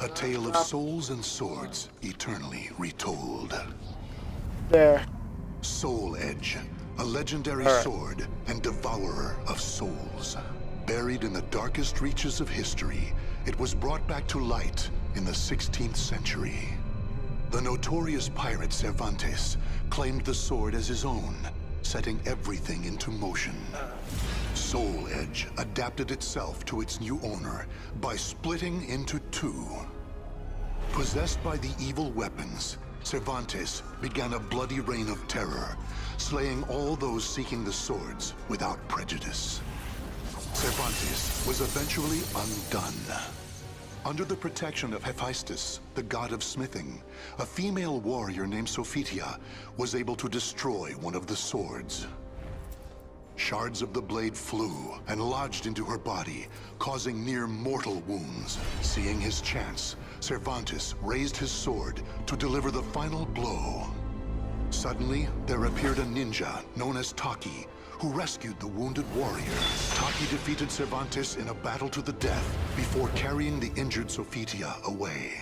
A tale of souls and swords, eternally retold. There. Soul Edge, a legendary sword and devourer of souls. Buried in the darkest reaches of history, it was brought back to light in the 16th century. The notorious pirate Cervantes claimed the sword as his own, setting everything into motion. Soul Edge adapted itself to its new owner by splitting into two. Possessed by the evil weapons, Cervantes began a bloody reign of terror, slaying all those seeking the swords without prejudice. Cervantes was eventually undone. Under the protection of Hephaestus, the god of smithing, a female warrior named Sophitia was able to destroy one of the swords. Shards of the blade flew and lodged into her body, causing near mortal wounds. Seeing his chance, Cervantes raised his sword to deliver the final blow. Suddenly, there appeared a ninja known as Taki, who rescued the wounded warrior. Taki defeated Cervantes in a battle to the death before carrying the injured Sophitia away.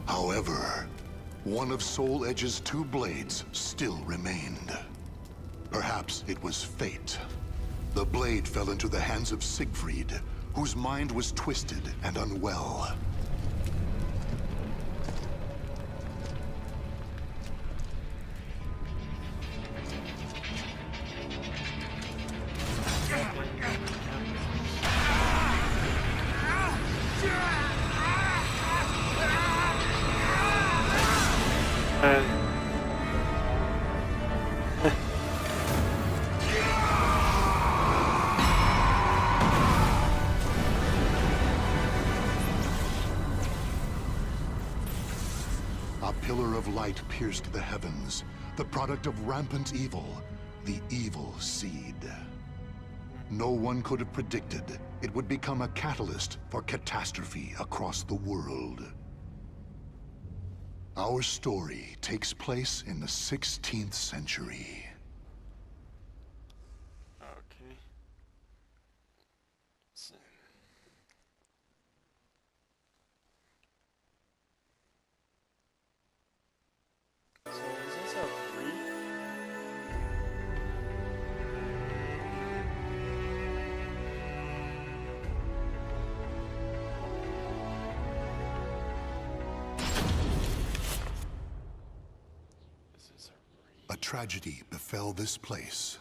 However, one of Soul Edge's two blades still remained. Perhaps it was fate. The blade fell into the hands of Siegfried, whose mind was twisted and unwell. A pillar of light pierced the heavens, the product of rampant evil, the evil seed. No one could have predicted it would become a catalyst for catastrophe across the world. Our story takes place in the 16th century. Okay. So. So is this a free? A tragedy befell this place.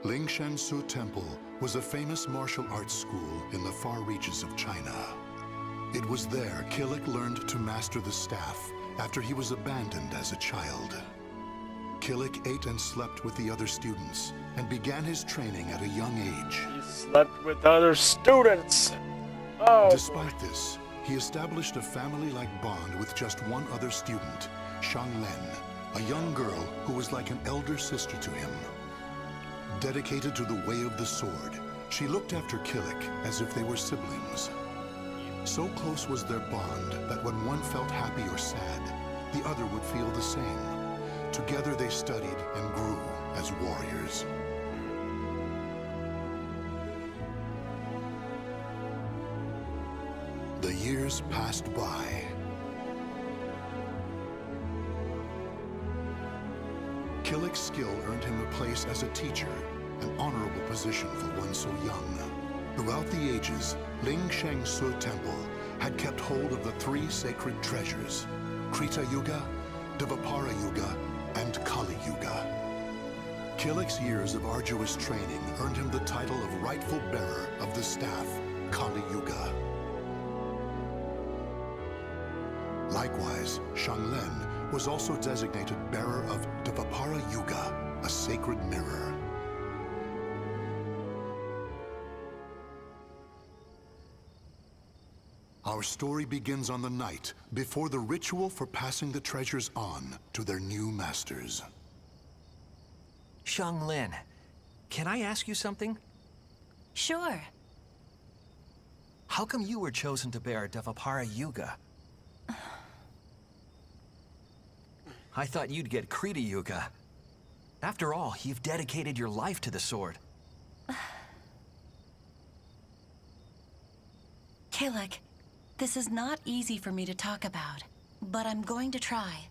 Lingshansu Temple was a famous martial arts school in the far reaches of China. It was there Killick learned to master the staff after he was abandoned as a child. Killick ate and slept with the other students and began his training at a young age. He slept with other students. Oh. Despite this, he established a family-like bond with just one other student, Shang Len, a young girl who was like an elder sister to him. Dedicated to the way of the sword, she looked after Killick as if they were siblings. So close was their bond that when one felt happy or sad, the other would feel the same. Together they studied and grew as warriors. The years passed by. Killick's skill earned him a place as a teacher, an honorable position for one so young. Throughout the ages, Lingshansu Temple had kept hold of the three sacred treasures, Krita Yuga, Dvapara Yuga, and Kali Yuga. Killick's years of arduous training earned him the title of rightful bearer of the staff, Kali Yuga. Likewise, Shang Len was also designated bearer of Dvapara Yuga, a sacred mirror. Our story begins on the night before the ritual for passing the treasures on to their new masters. Shang Lin, can I ask you something? Sure. How come you were chosen to bear Dvapara Yuga? I thought you'd get Krita Yuga. After all, you've dedicated your life to the sword. Killick, this is not easy for me to talk about, but I'm going to try.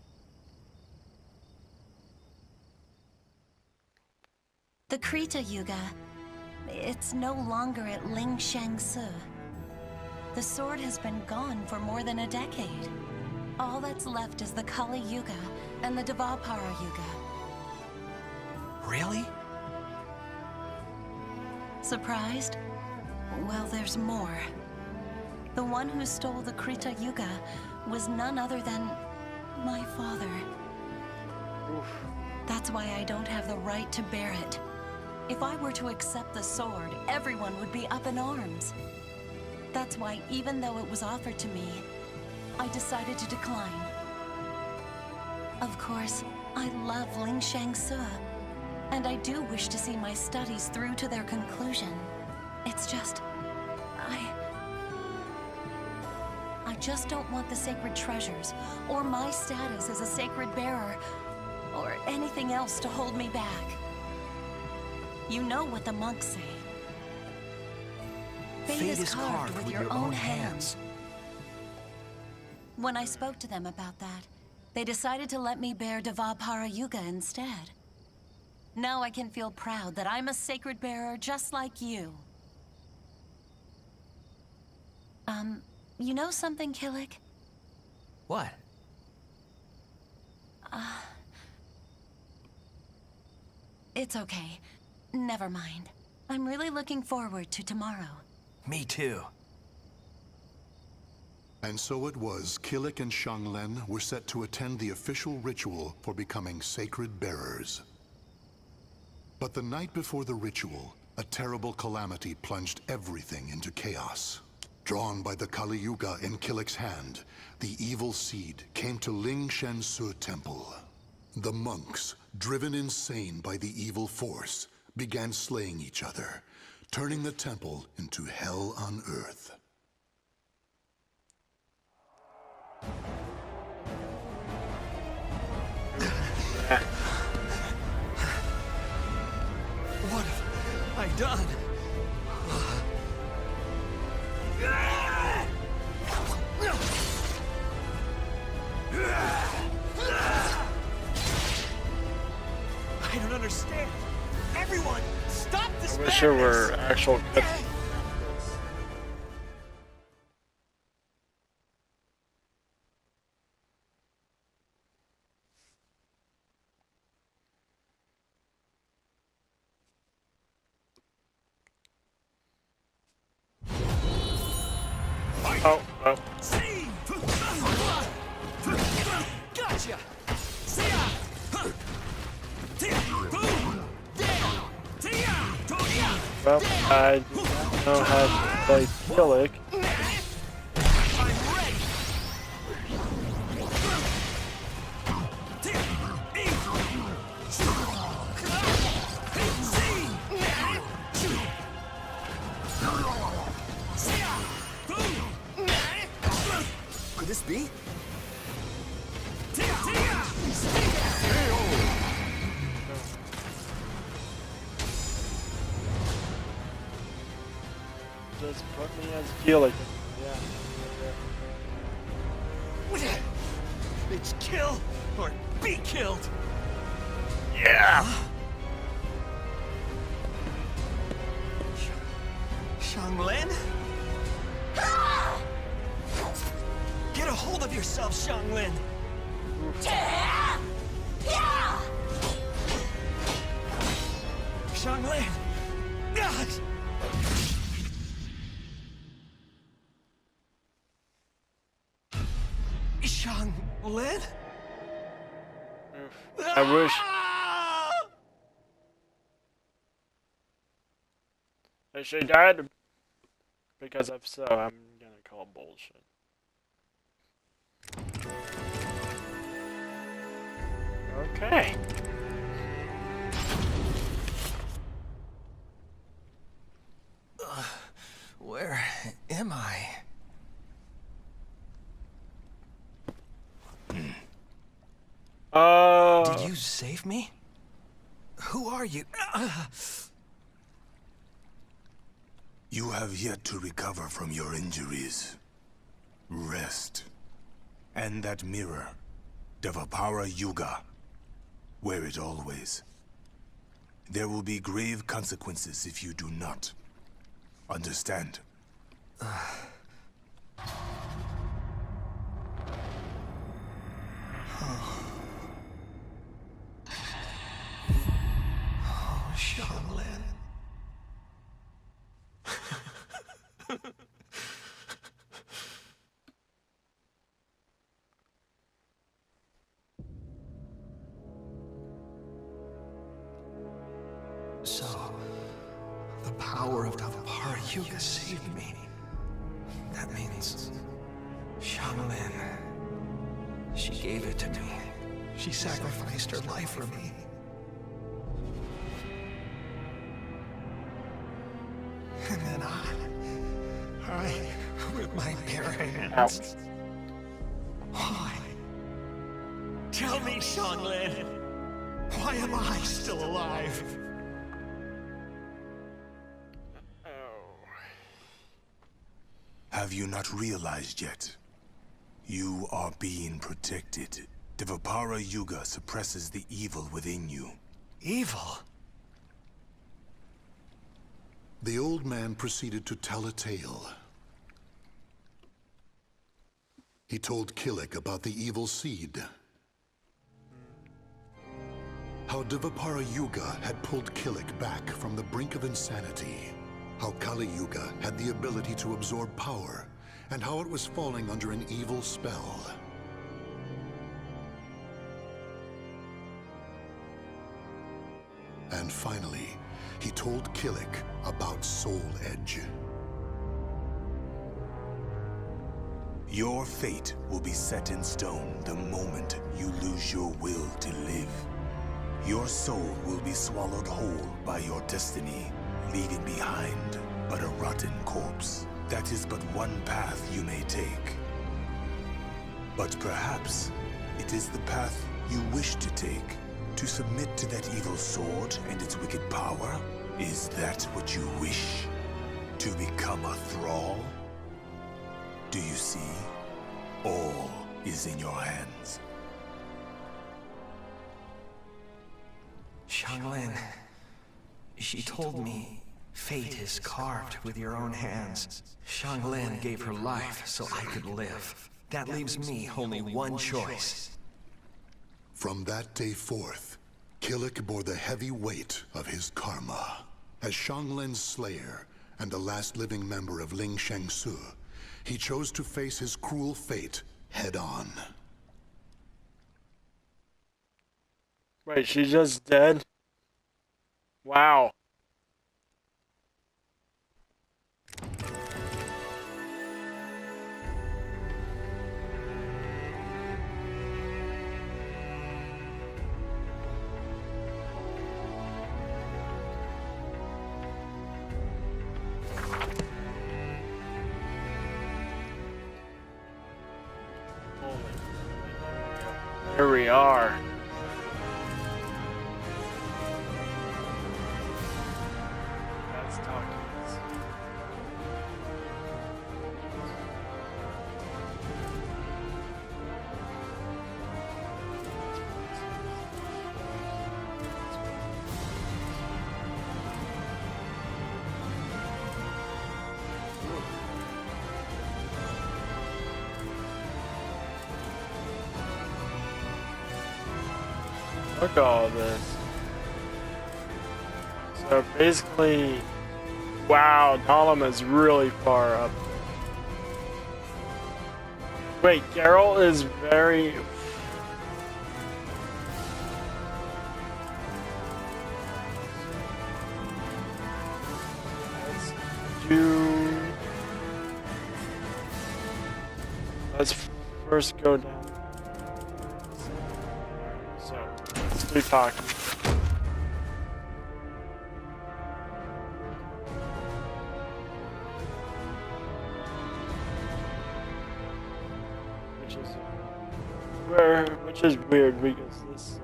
The Krita Yuga, it's no longer at Ling Shang Su. The sword has been gone for more than a decade. All that's left is the Kali Yuga and the Dvapara Yuga. Really? Surprised? Well, there's more. The one who stole the Krita Yuga was none other than my father. Oof. That's why I don't have the right to bear it. If I were to accept the sword, everyone would be up in arms. That's why, even though it was offered to me, I decided to decline. Of course, I love Ling Shang Su, and I do wish to see my studies through to their conclusion. It's just... I just don't want the sacred treasures, or my status as a sacred bearer, or anything else to hold me back. You know what the monks say. Fate is carved with your own hands. When I spoke to them about that, they decided to let me bear Dvapara Yuga instead. Now I can feel proud that I'm a sacred bearer just like you. You know something, Killick? What? It's okay. Never mind. I'm really looking forward to tomorrow. Me too. And so it was, Killick and Xianglen were set to attend the official ritual for becoming sacred bearers. But the night before the ritual, a terrible calamity plunged everything into chaos. Drawn by the Kali Yuga in Killick's hand, the evil seed came to Ling Shang Su Temple. The monks, driven insane by the evil force, began slaying each other, turning the temple into hell on earth. What have I done? I don't understand. Everyone, stop this I wish there were actual cuts. Oh, oh. Gotcha. Well, I don't know how to play Killick. Could this be? Just put me as Killick. Yeah. It's kill or be killed. Yeah. Xianglen? Get a hold of yourself, Xianglen. Xianglen. Xianglen? I wish. I should died because if so, I'm gonna call bullshit. Okay. Where am I? Did you save me? Who are you? You have yet to recover from your injuries. Rest. And that mirror, Devapara Yuga. Wear it always. There will be grave consequences if you do not. Understand? Xianglin. So, the power of Devapara Yuga saved me. That means Xianglin. She gave it to me. She sacrificed her life for me. And then I, with my bare hands. Why? Tell me, Xianglin. Why am I still alive? Have you not realized yet? You are being protected. Devapara Yuga suppresses the evil within you. Evil? The old man proceeded to tell a tale. He told Killik about the evil seed. How Devapara Yuga had pulled Killik back from the brink of insanity. How Kali Yuga had the ability to absorb power, and how it was falling under an evil spell. And finally, he told Killik about Soul Edge. Your fate will be set in stone the moment you lose your will to live. Your soul will be swallowed whole by your destiny, leaving behind but a rotten corpse. That is but one path you may take. But perhaps it is the path you wish to take, to submit to that evil sword and its wicked power? Is that what you wish? To become a thrall? Do you see? All is in your hands. Xianglin, she told me fate is carved with your own hands. Xianglin gave her life so I could live. That leaves me only one choice. From that day forth, Killik bore the heavy weight of his karma. As Xianglin's slayer and the last living member of Ling Shengsu, he chose to face his cruel fate head-on. Wait, she's just dead? Wow. Here we are. That's talkies. Look at all this. So basically, wow, Dahlem is really far up. Wait, Geralt is very... Let's do... Let's first go down. Do talking. Which is weird because this.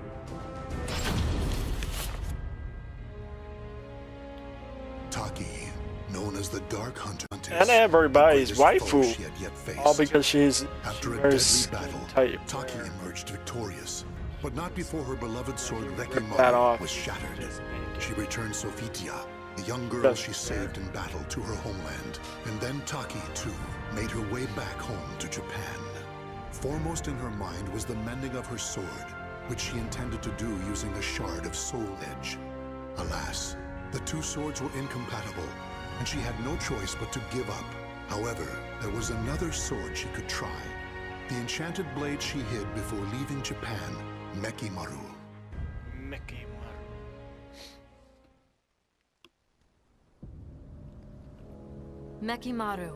Taki, known as the Dark Dark Hunter And everybody's the greatest foe waifu. she had yet faced. All because she After a wears deadly battle, type. Taki emerged victorious, but not before her beloved sword that Rekimaru off. was shattered. She returned Sophitia, the young girl she saved in battle, to her homeland, and then Taki, too, made her way back home to Japan. Foremost in her mind was the mending of her sword, which she intended to do using a shard of Soul Edge. Alas, the two swords were incompatible, and she had no choice but to give up. However, there was another sword she could try. The enchanted blade she hid before leaving Japan, Mekimaru. Mekimaru.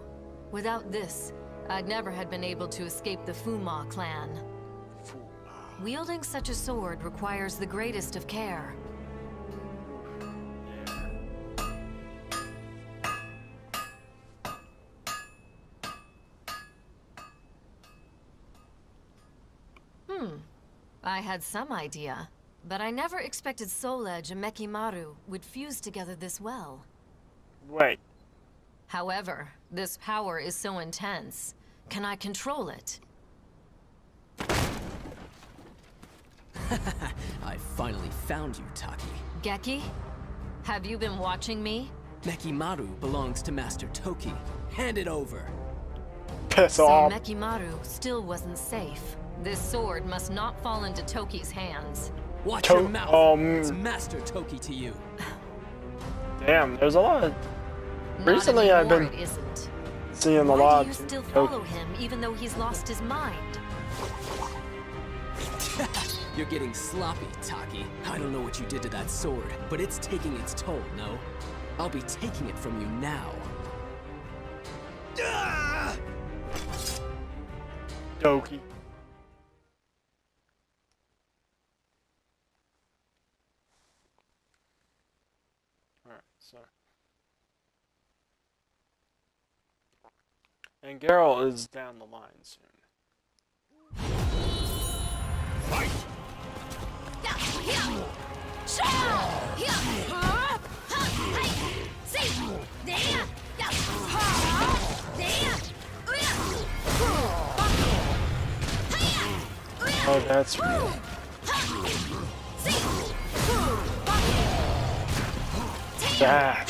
Without this, I'd never had been able to escape the Fuma clan. Wielding such a sword requires the greatest of care. I had some idea, but I never expected Soul Edge and Mekimaru would fuse together this well. Wait. However, this power is so intense. Can I control it? I finally found you, Taki. Geki? Have you been watching me? Mekimaru belongs to Master Toki. Hand it over. Piss So off. Mekimaru still wasn't safe. This sword must not fall into Toki's hands. Watch your mouth. It's Master Toki to you. Damn, there's a lot of... Not Recently I've anymore, been it isn't. seeing a Why lot do you of still Toki. follow him even though he's lost his mind? You're getting sloppy, Taki. I don't know what you did to that sword, but it's taking its toll, no? I'll be taking it from you now. Toki. Alright, so... And Geralt is down the line soon. Oh, that's real. That.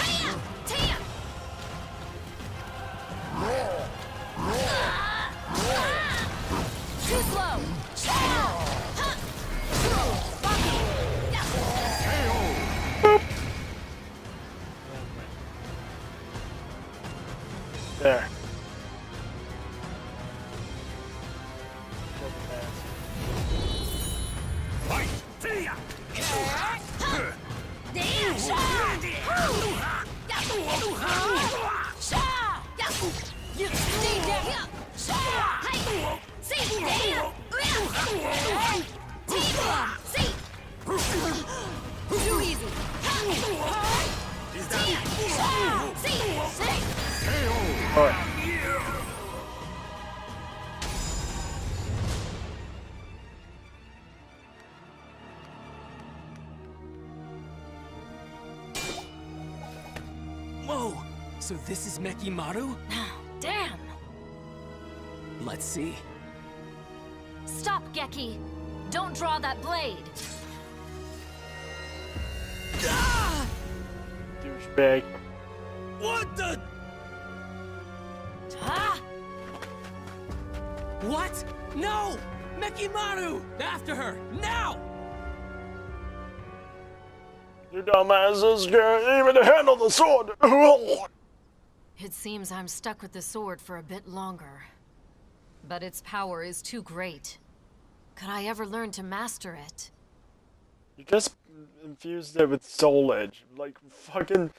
Too slow! There. Too easy! Alright. Whoa! So this is Mekimaru? Damn! Let's see. Stop, Geki! Don't draw that blade! Douchebag. What the? Ah! What? No! Mekimaru! After her! Now! You dumbasses can't even handle the sword! It seems I'm stuck with the sword for a bit longer. But its power is too great. Could I ever learn to master it? You just infused it with Soul Edge. Like, fucking